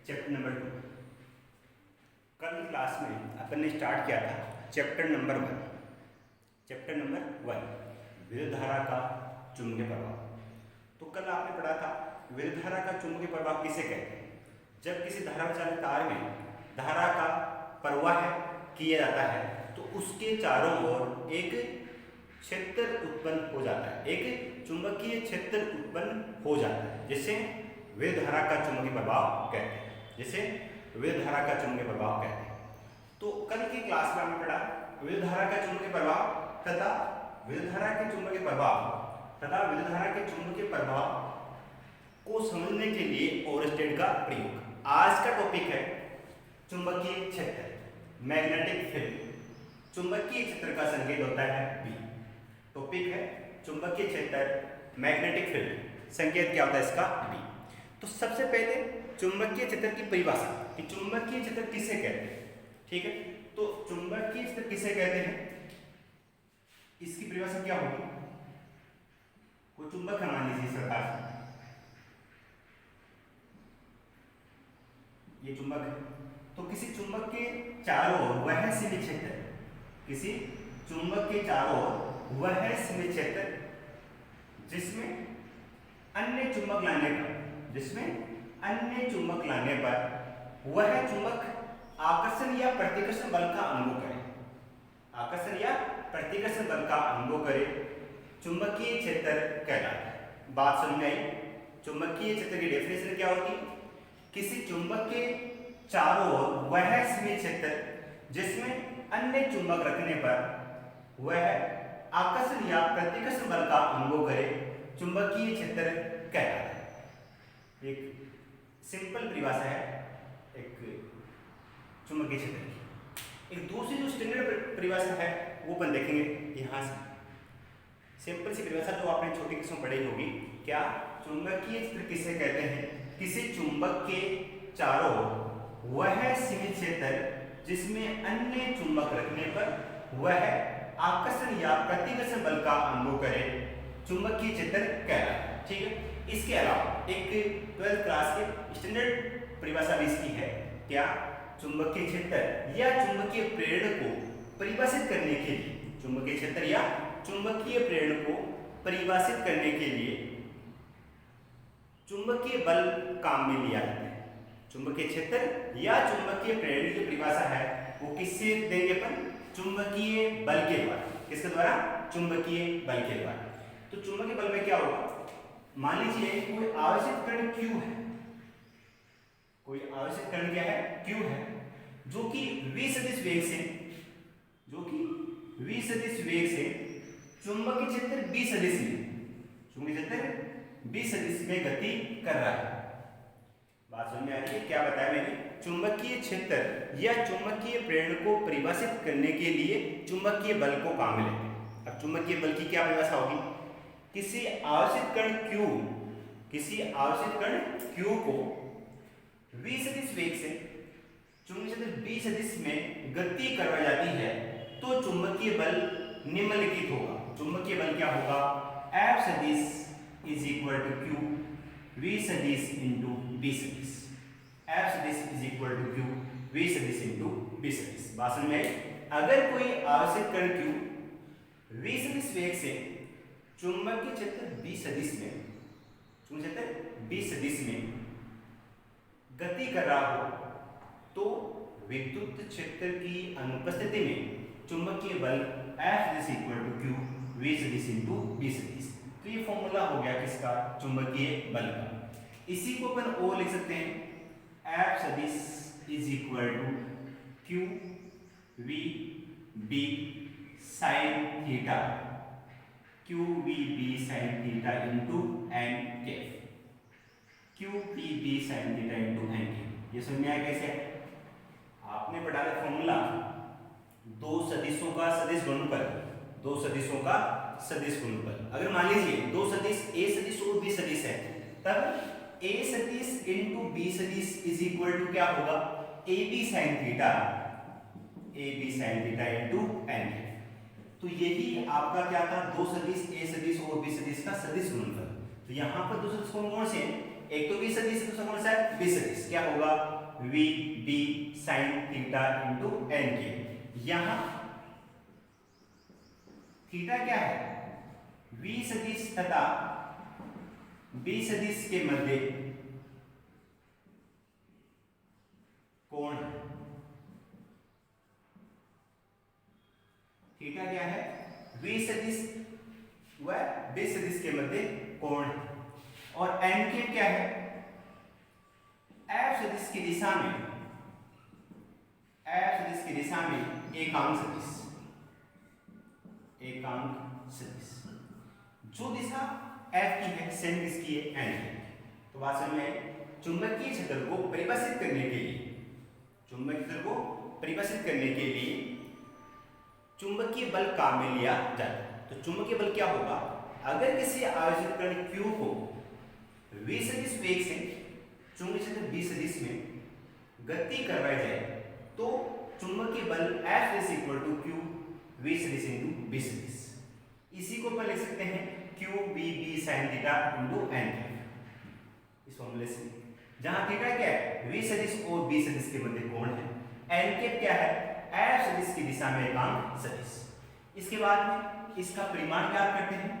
Chapter number 2। कल की class में अपन ने स्टार्ट किया था चैप्टर नंबर 1। चैप्टर नंबर 1 विद्युत धारा का चुंबकीय प्रभाव। तो कल आपने पढ़ा था विद्युत धारा का चुंबकीय प्रभाव किसे कहते हैं। जब किसी धारा चालित तार में धारा का प्रवाह किया जाता है तो उसके चारों ओर एक क्षेत्र उत्पन्न हो जाता है, एक चुंबकीय क्षेत्र उत्पन्न हो जाता है, जिसे विद्युत धारा का चुंबकीय प्रभाव कहते हैं, जिसे विद्युत धारा का चुंबकीय प्रभाव कहते हैं। तो कल की क्लास में हमने पढ़ा विद्युत धारा का चुंबकीय प्रभाव तथा विद्युत धारा के चुंबकीय प्रभाव तथा विद्युत धारा के चुंबकीय प्रभाव को समझने के लिए ओरस्टेड का प्रयोग। आज का टॉपिक है चुंबकीय क्षेत्र, मैग्नेटिक फील्ड। चुंबकीय क्षेत्र का संकेत होता है बी। टॉपिक है चुंबकीय क्षेत्र, मैग्नेटिक फील्ड, संकेत क्या होता है इसका बी। तो सबसे पहले चुंबकीय क्षेत्र की परिभाषा कि चुंबकीय क्षेत्र किसे कहते हैं, ठीक है। तो चुंबकीय क्षेत्र किसे कहते हैं, इसकी परिभाषा क्या होगी। कोई चुंबक है, मान लीजिए सरकार, ये चुंबक है, तो किसी चुंबक के चारों ओर वह सीमित क्षेत्र, किसी चुंबक के चारों ओर वह सीमित क्षेत्र जिसमें अन्य चुंबक लाने पर वह चुंबक आकर्षण या प्रतिकर्षण बल का अनुभव करे, आकर्षण या प्रतिकर्षण बल का अनुभव करे, चुंबकीय क्षेत्र कहलाता है। बात समझ में आई। चुंबकीय क्षेत्र की डेफिनेशन क्या होगी, किसी चुंबक के चारों ओर वह सीमित क्षेत्र जिसमें अन्य चुंबक रखने पर वह आकर्षण या प्रतिकर्षण बल का अनुभव करे, चुंबकीय क्षेत्र कहलाता है। एक सिंपल परिभाषा है एक चुंबकीय क्षेत्र की। एक दूसरी जो स्टैंडर्ड परिभाषा है वो अपन देखेंगे यहाँ से। सिंपल सी परिभाषा जो आपने छोटी क्लास में पढ़ी होगी, क्या चुंबकीय क्षेत्र किसे कहते हैं, किसी चुंबक के चारों वह सीमित क्षेत्र जिसमें अन्य चुंबक रखने पर वह आकर्षण या प्रतिकर्षण बल का अनुभव करे, चुंबकीय क्षेत्र कहलाता है, ठीक है। इसके अलावा एक 12th क्लास के स्टैंडर्ड परिभाषा भी इसकी है, क्या चुंबकीय क्षेत्र या चुंबकीय प्रेरण को परिभाषित करने के लिए, चुंबकीय क्षेत्र या चुंबकीय प्रेरण को परिभाषित करने के लिए चुंबकीय बल काम में लिया जाता है। चुंबकीय क्षेत्र या चुंबकीय प्रेरण की परिभाषा है वो किससे देंगे अपन, चुंबकीय बल के द्वारा। किसके द्वारा, चुंबकीय बल के द्वारा। तो चुंबकीय बल में क्या होगा, मान लीजिए कोई आवेशित कण Q है, कोई आवेशित कण क्या है, Q है, जो कि v सदिश वेग से चुंबकीय क्षेत्र b सदिश में गति कर रहा है। बात समझ में आ रही है। क्या बताया मैंने, चुंबकीय क्षेत्र या चुंबकीय प्रेरण को परिभाषित करने के लिए चुंबकीय बल को काम में लेते हैं। अब चुंबकीय बल की क्या परिभाषा होगी, किसी आवेशित कण Q को v सदिश वेग से चुंबकीय क्षेत्र b सदिश में गति करवाई जाती है तो चुंबकीय बल निम्नलिखित होगा। चुंबकीय बल क्या होगा, F सदिश is equal to Q v सदिश इंटू b सदिश। F सदिश is equal to Q v सदिश इंटू b सदिश। बात समझ में, अगर कोई आवेशित कण Q v सदिश वेग से चुंबकीय क्षेत्र b सदिश में गति कर रहा हो तो विद्युत क्षेत्र की अनुपस्थिति में चुंबकीय बल F is equal to Q v सदिश इंटू b सदिश। तो ये फॉर्मूला हो गया किसका, चुंबकीय बल का। इसी को अपन और लिख सकते हैं, F सदिश is equal to Q v b sin theta, Q v b sin theta into n cap, Q p b sin theta into n cap. ये समझ में आया कैसे है। आपने पढ़ा था फॉर्मूला दो सदिशों का सदिश गुणनफल, दो सदिशों का सदिश गुणनफल। अगर मान लीजिए दो सदिश a सदिश और b सदिश है, तब a सदिश इंटू b सदिश इज इक्वल टू क्या होगा, ab sin theta into n। तो यही आपका क्या था, दो सदिश a सदिश और b सदिश का सदिश गुणनफल। तो यहाँ पर दो सदिश कौन कौन से हैं, एक तो b सदिश, दूसरा कौन सा है, b सदिश। क्या होगा, v B sine theta into n k. यहां थीटा क्या है, v सदिश तथा b सदिश के मध्य कोण। थीटा क्या है, v सदिश व b सदिश के मध्य कोण। और एन के क्या है, f सदिश की दिशा में, f सदिश की दिशा में एकांक सदिश, एकांक सदिश। जो दिशा f की है सेम किसकी है, n की। तो बात समझ में आई। चुंबकीय क्षेत्र को परिभाषित करने के लिए, चुंबकीय क्षेत्र को परिभाषित करने के लिए चुंबकीय बल काम में लिया जाता है। तो चुंबकीय बल क्या होगा, अगर किसी आयोजित कण Q को v सदिश वेग से चुंबकीय क्षेत्र b सदिश में गति करवाई जाए तो चुंबकीय बल F is equal to Q v सदिश इंटू b सदिश। इसी को अपन लिख सकते हैं Q v b sin theta into n। इस फॉर्मूले से जहां थीटा क्या है, v सदिश और b सदिश के मध्य कोण है, n कैप क्या है, f सदिश की दिशा में एकांक सदिश। इसके बाद में इसका परिमाण ज्ञात करते हैं।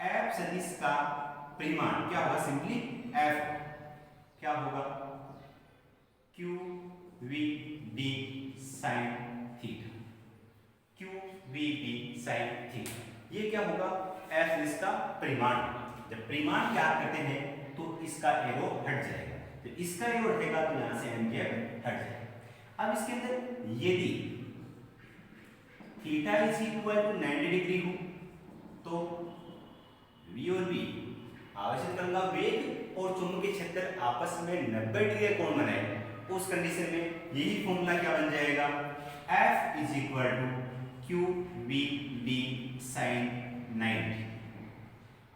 f सदिश का परिमाण क्या होगा, सिंपली f क्या होगा, q v b sin theta, q v b sin theta. ये क्या होगा, f सदिश का परिमाण। जब परिमाण ज्ञात करते हैं तो इसका एरो हट जाएगा, तो इसका एरो हटेगा तो यहां से n कैप हट जाएगा। अब इसके अंदर यदि theta is equal to 90 degree हो तो v और b आवेशित कण का वेग और चुंबकीय क्षेत्र आपस में 90 डिग्री का कोण बनाए, उस कंडीशन में यही फॉर्मूला क्या बन जाएगा, F is equal to Q V B sine 90।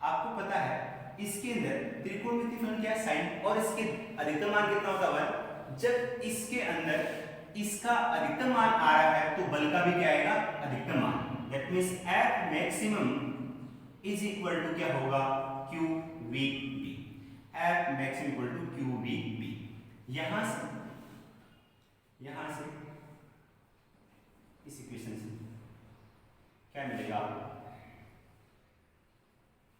आपको पता है इसके अंदर त्रिकोणमितीय फलन क्या है, साइन, और इसके अधिकतम मान कितना होता है, जब इसके अंदर इसका अधिकतम मान आ रहा है तो बल का भी क्या आएगा, अधिकतम मान। That means F maximum is equal to क्या होगा, Q V B. F maximum equal to Q V B. यहां से इस इक्वेशन से क्या मिलेगा आपको,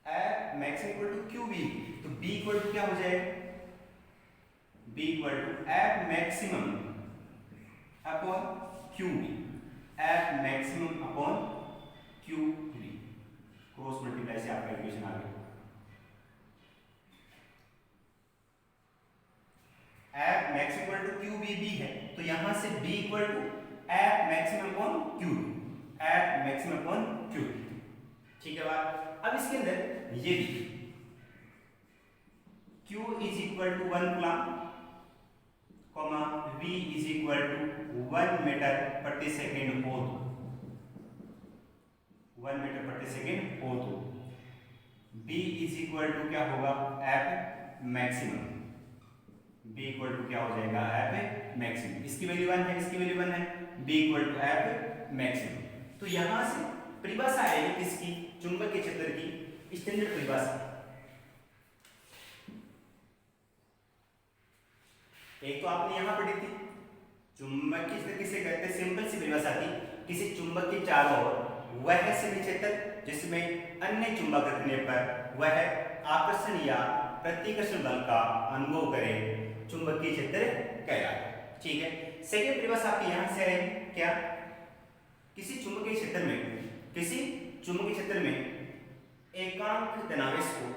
F maximum equal to Q V, तो B इक्वल टू क्या हो जाएगा, B equal to F maximum upon Q V, F maximum upon Q V, cross multiply से आपका इक्वेशन आ गया। F maximum equal to Q V B है, तो यहां से B equal to F maximum upon Q, F maximum upon Q. ठीक है बात। अब इसके अंदर यदि Q is equal to 1 coulomb, V is equal to 1 metre प्रति सेकेंड हो तो 1 मीटर प्रति सेकेंड हो तो B इज इक्वल टू क्या होगा, F maximum. B equal to क्या हो जाएगा, F मैक्सिमम। इसकी वैल्यू 1 है, इसकी वैल्यू 1 है, B equal to F maximum. तो यहां से परिभाषा आएगी किसकी, चुंबकीय क्षेत्र की स्टैंडर्ड परिभाषा। एक तो आपने यहां पढ़ी थी, चुंबकीय क्षेत्र किसे कहते हैं, सिंपल सी परिभाषा थी, किसी चुंबक के चारों ओर वह सभी क्षेत्र जिसमें अन्य चुंबक रखने पर वह आकर्षण या प्रतिकर्षण बल का अनुभव करे, चुंबकीय क्षेत्र कहलाता है। ठीक है। सेकंड परिभाषा आपकी यहां से है क्या, किसी चुंबकीय क्षेत्र में एकांक धनावेश को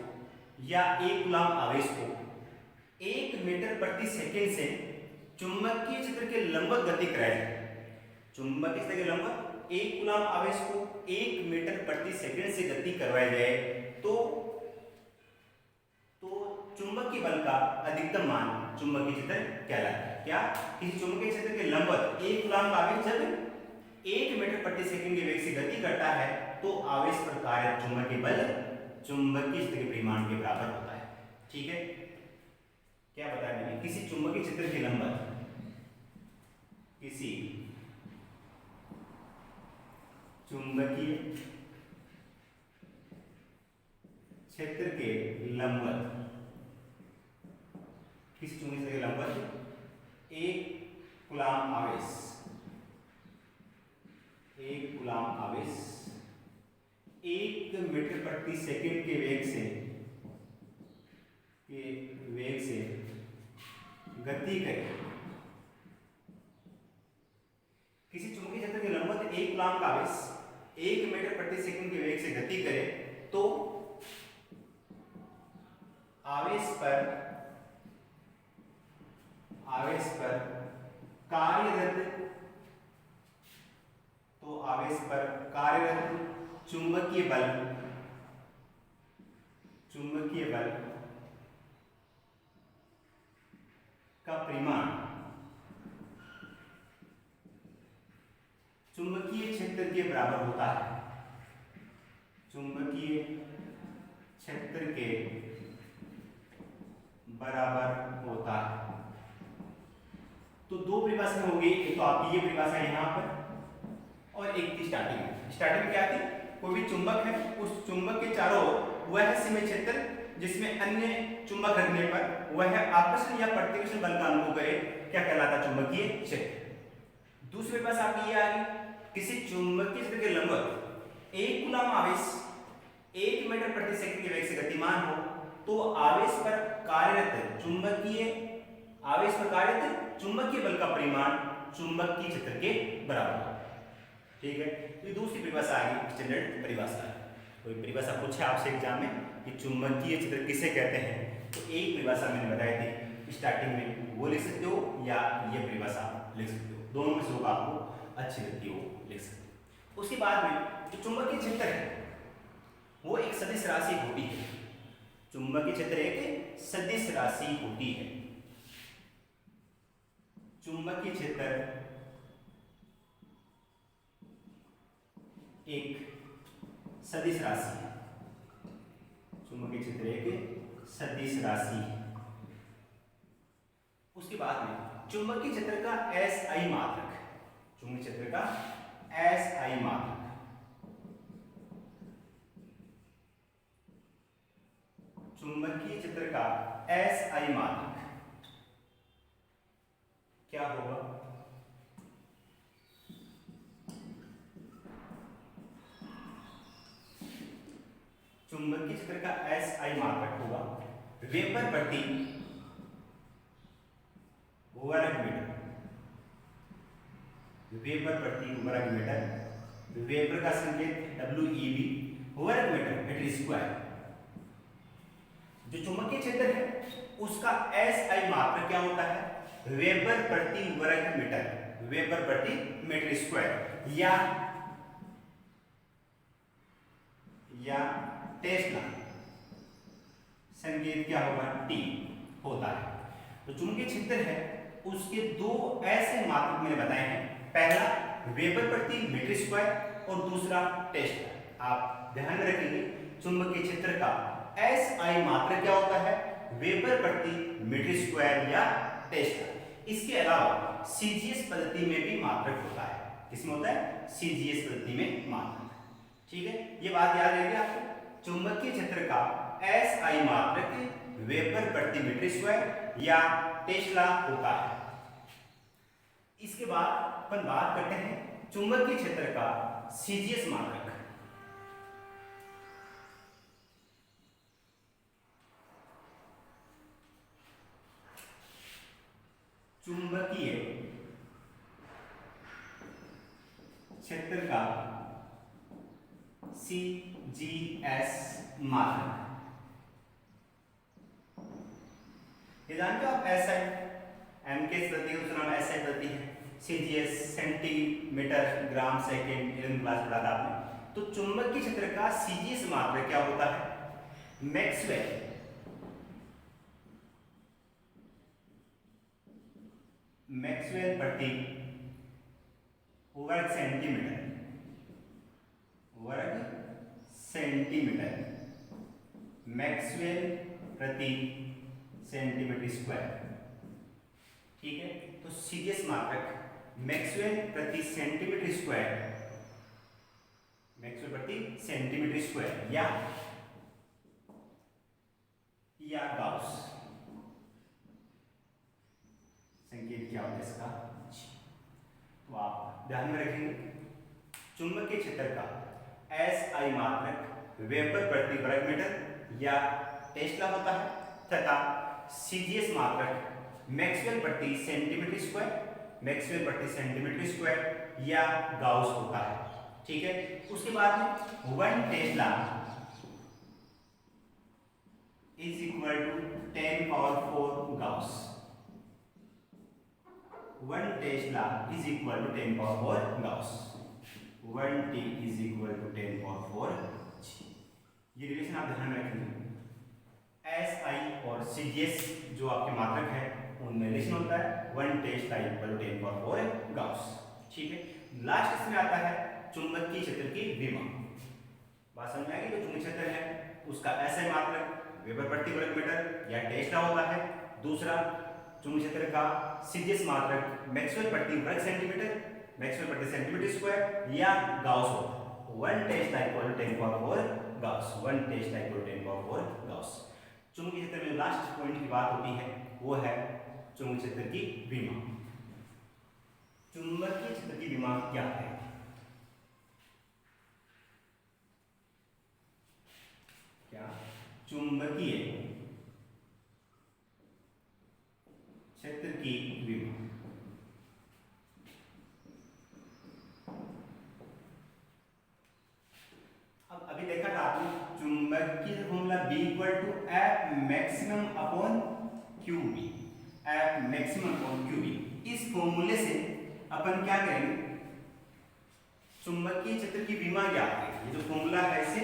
या एक कूलम आवेश को 1 मीटर प्रति सेकंड से चुंबकीय क्षेत्र के लंबवत गति कराई जाए। चुंबकीय क्षेत्र के लंबवत 1 कूलम आवेश को 1 मीटर प्रति सेकंड से गति करवाई जाए तो चुंबकीय बल का अधिकतम मान चुंबकीय क्षेत्र कहलाता है। क्या, किसी चुंबकीय क्षेत्र के लंबवत 1 कूलम आवेश जब 1 मीटर प्रति सेकंड के वेग से गति करता है तो आवेश पर कार्य चुंबकीय बल चुंबकीय क्षेत्र के परिमाण के बराबर होता है। ठीक है। क्या बताया मैंने, किसी चुंबकीय क्षेत्र के लंबवत, किसी चुंबकीय क्षेत्र के लंबवत, किसी चुंबकीय क्षेत्र के लंबवत प्रति सेकंड के वेग से गति करे, किसी चुंबकीय क्षेत्र के लंबवत एक कूलॉम का आवेश 1 मीटर प्रति सेकंड के वेग से गति करे तो आवेश पर कार्यरत चुंबकीय बल का परिमाण चुंबकीय क्षेत्र के बराबर होता है। चुंबकीय क्षेत्र के बराबर होता है। तो दो परिभाषा हो गई, एक तो आपकी ये परिभाषा यहाँ पर और एक थी स्टार्टिंग में क्या थी, कोई भी चुंबक है, उस चुंबक के चारों ओर वह सीमित क्षेत्र जिसमें अन्य चुंबक रखने पर वह आकर्षण या प्रतिकर्षण बल का अनुभव करे, क्या कहलाता, चुंबकीय क्षेत्र। दूसरी परिभाषा आपकी ये आ गई, किसी चुंबकीय क्षेत्र के लंबवत एक कूलॉम आवेश 1 मीटर प्रति सेकंड के वेग से गतिमान हो तो आवेश पर कार्यरत चुंबकीय बल का परिमाण चुंबकीय क्षेत्र के बराबर हो। ठीक है, तो दूसरी परिभाषा आ गई, स्टैंडर्ड परिभाषा है। कोई परिभाषा पूछे आपसे एग्जाम में कि चुंबकीय क्षेत्र किसे कहते हैं, तो एक परिभाषा मैंने बताई थी स्टार्टिंग में, वो लिख सकते हो या ये परिभाषा लिख सकते हो, दोनों में से होगा आपको अच्छी लगती हो लिख सकते हो। उसके बाद में जो चुंबकीय क्षेत्र है वो एक सदिश राशि होती है। चुंबकीय क्षेत्र एक सदिश राशि होती है। चुंबकीय क्षेत्र एक सदिश राशि है। चुंबकीय क्षेत्र एक सदिश राशि है। उसके बाद में चुंबकीय क्षेत्र का SI मात्रक, चुंबकीय क्षेत्र का SI मात्रक, चुंबकीय क्षेत्र का SI मात्रक क्या होगा, चुंबकीय क्षेत्र का SI मात्रक होगा वेबर प्रति वर्ग मीटर। वेबर प्रति वर्ग मीटर, वेबर का संकेत WeB, वर्ग मीटर स्क्वायर। जो चुंबकीय क्षेत्र है उसका SI मात्रक क्या होता है, वेबर प्रति वर्ग मीटर, वेबर प्रति मीटर स्क्वायर या टेस्ला, संकेत क्या होगा, T होता है। तो चुंबकीय क्षेत्र है उसके दो ऐसे मात्रक मैंने बताए हैं, पहला वेबर प्रति मीटर स्क्वायर और दूसरा टेस्ला। आप ध्यान में रखेंगे चुंबकीय क्षेत्र का SI मात्रक क्या होता है, वेबर प्रति मीटर स्क्वायर या टेस्ला। इसके अलावा CGS पद्धति में भी मात्रक होता है। किसमें होता है, CGS पद्धति में मात्रक। ठीक है, ये बात याद रहेगी आपको। चुंबकीय क्षेत्र का SI मात्रक वेबर प्रति मीटर स्क्वायर या टेस्ला होता है। इसके बाद अपन बात करते हैं चुंबकीय क्षेत्र का CGS मात्रक। चुंबकीय क्षेत्र का CGS मात्रक, ये जानते हो आप, SI MKS पद्धति है, उसका नाम SI पद्धति है। CGS सेंटीमीटर ग्राम सेकेंड 11वीं क्लास पढ़ा था आपने। तो चुंबकीय क्षेत्र का CGS मात्रक क्या होता है, मैक्सवेल प्रति वर्ग सेंटीमीटर, मैक्सवेल प्रति सेंटीमीटर स्क्वायर। ठीक है, तो CGS मात्रक मैक्सवेल प्रति सेंटीमीटर स्क्वायर, मैक्सवेल प्रति सेंटीमीटर स्क्वायर या गाउस, संकेत क्या होता है इसका, तो आप ध्यान में रखेंगे चुंबकीय क्षेत्र का SI मात्रक वेबर प्रति वर्ग मीटर या टेस्ला होता है, तथा सीजीएस मात्रक मैक्सवेल प्रति सेंटीमीटर स्क्वायर, मैक्सवेल प्रति सेंटीमीटर स्क्वायर या गाउस होता है। ठीक है, उसके बाद में 1 tesla is equal to 10 power 4 gauss. 1 tesla is equal to 10 power 4 gauss. 1 T is equal to 10 power 4 G. ये रिलेशन आप ध्यान में रखेंगे। एस आई और सीजीएस जो आपके मात्रक है उनमें रिलेशन होता है 1 tesla equal to 10 power 4 gauss. ठीक है, लास्ट इसमें आता है चुंबकीय क्षेत्र की विमा। बात समझ में आएगी? जो चुंबकीय क्षेत्र है उसका एसआई मात्रक वेबर प्रति वर्ग मीटर या टेस्ला होता है। दूसरा, चुंबकीय क्षेत्र का सीजीएस मात्रक मैक्सवेल प्रति वर्ग सेंटीमीटर, मैक्सवेल प्रति सेंटीमीटर स्क्वायर या गाउस होता है। 1 tesla equal to 10 power 4 gauss. 1 tesla equal to 10 power 4 gauss. चुंबकीय क्षेत्र में लास्ट पॉइंट की बात होती है वो है चुंबकीय क्षेत्र की विमा। चुंबकीय क्षेत्र की विमा क्या है? क्या चुंबकीय क्षेत्र की विमा। अब अभी देखा था आपने चुंबकीय formula B equal to F maximum upon QB। F maximum upon QB। इस फॉर्मूले से अपन क्या करेंगे? चुंबकीय क्षेत्र की विमा ज्ञात करेंगे। ये जो फॉर्मूला है इसे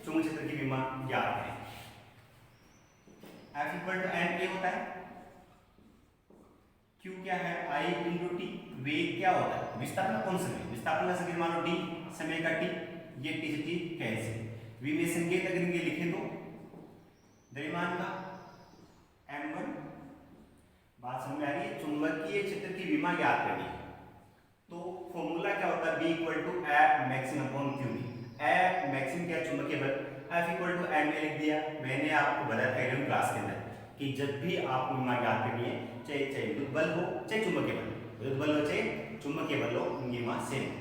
चुंबकीय क्षेत्र की विमा ज्ञात करें। F equal to N A होता है, Q क्या है I इंटू टी। वेग क्या होता है? विस्थापन कौन समय? विस्थापन का संकेत मानो d, समय का t, ये t से t कैंसिल। v में संकेत अगर ये लिखें तो द्रव्यमान का m1। बात समझ में आ रही है? चुंबकीय क्षेत्र की विमा ज्ञात करनी है तो फॉर्मूला क्या होता है? B equal to F maximum upon QB। F maximum क्या? चुंबकीय बल। F इक्वल टू m लिख दिया। मैंने आपको बताया था एलएम क्लास के अंदर कि जब भी आपको विमा ज्ञात करनी है, चाहे विद्युत बल हो चाहे चुंबकीय बल, विद्युत बल हो चाहे चुंबकीय बल हो, उनकी विमा सेम है।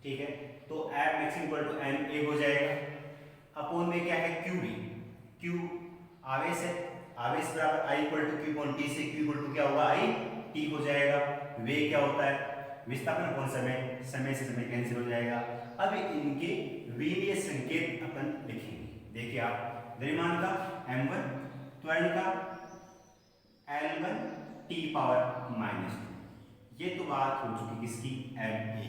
ठीक है, तो F maximum equal to m a हो जाएगा। अपोन में क्या है? QB। Q आवेश है, आवेश बराबर I equal to Q upon T से Q इक्वल टू क्या होगा? I T हो जाएगा। वेग क्या होता है? विस्थापन कौन समय, समय से समय कैंसिल हो जाएगा। अब इनके विमीय संकेत अपन लिखेंगे। देखिए आप, द्रव्यमान का m1, त्वरण का L1 T पावर -2। ये तो बात हो चुकी किसकी? ma की।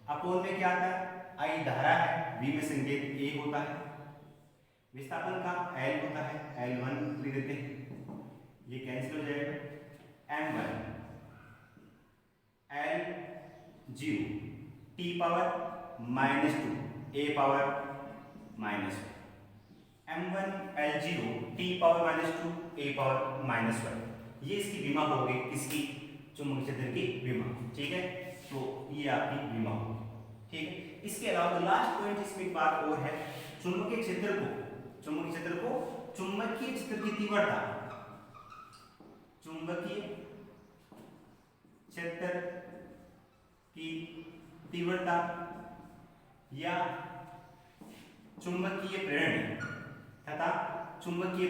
अपोन में क्या आता है? I धारा है, V में संकेत A होता है, विस्थापन का L होता है, L1 लिख देते हैं, ये कैंसिल हो जाएगा। m1 L0 T power -2 A power -1। m1 L0 T power -2 A power -1। ये इसकी विमा हो गई, किसकी? चुंबकीय क्षेत्र की विमा। ठीक है, तो ये आपकी विमा होगी। ठीक है, इसके अलावा लास्ट पॉइंट इसमें एक बात और है, चुंबकीय क्षेत्र को चुंबकीय क्षेत्र की तीव्रता, चुंबकीय क्षेत्र की तीव्रता या चुंबकीय प्रेरण तथा चुंबकीय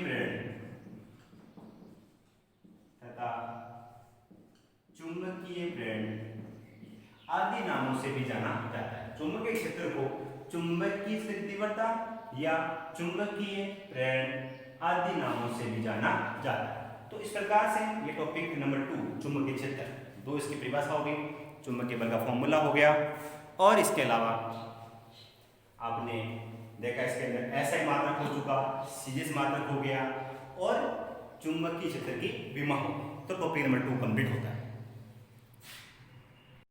प्रेरण आदि नामों से भी जाना जाता है। चुंबकीय क्षेत्र को चुंबकीय तीव्रता या चुंबकीय प्रेरण आदि नामों से भी जाना जाता है। तो इस प्रकार से ये टॉपिक नंबर 2 चुंबकीय क्षेत्र, 2 इसकी परिभाषा हो गई, चुंबकीय बल का फॉर्मूला हो गया, और इसके अलावा आपने देखा इसके अंदर एसआई मात्रक हो चुका, सीजीएस मात्रक हो गया और चुंबकीय क्षेत्र की विमा हो। तो टॉपिक नंबर 2 कंप्लीट होता है।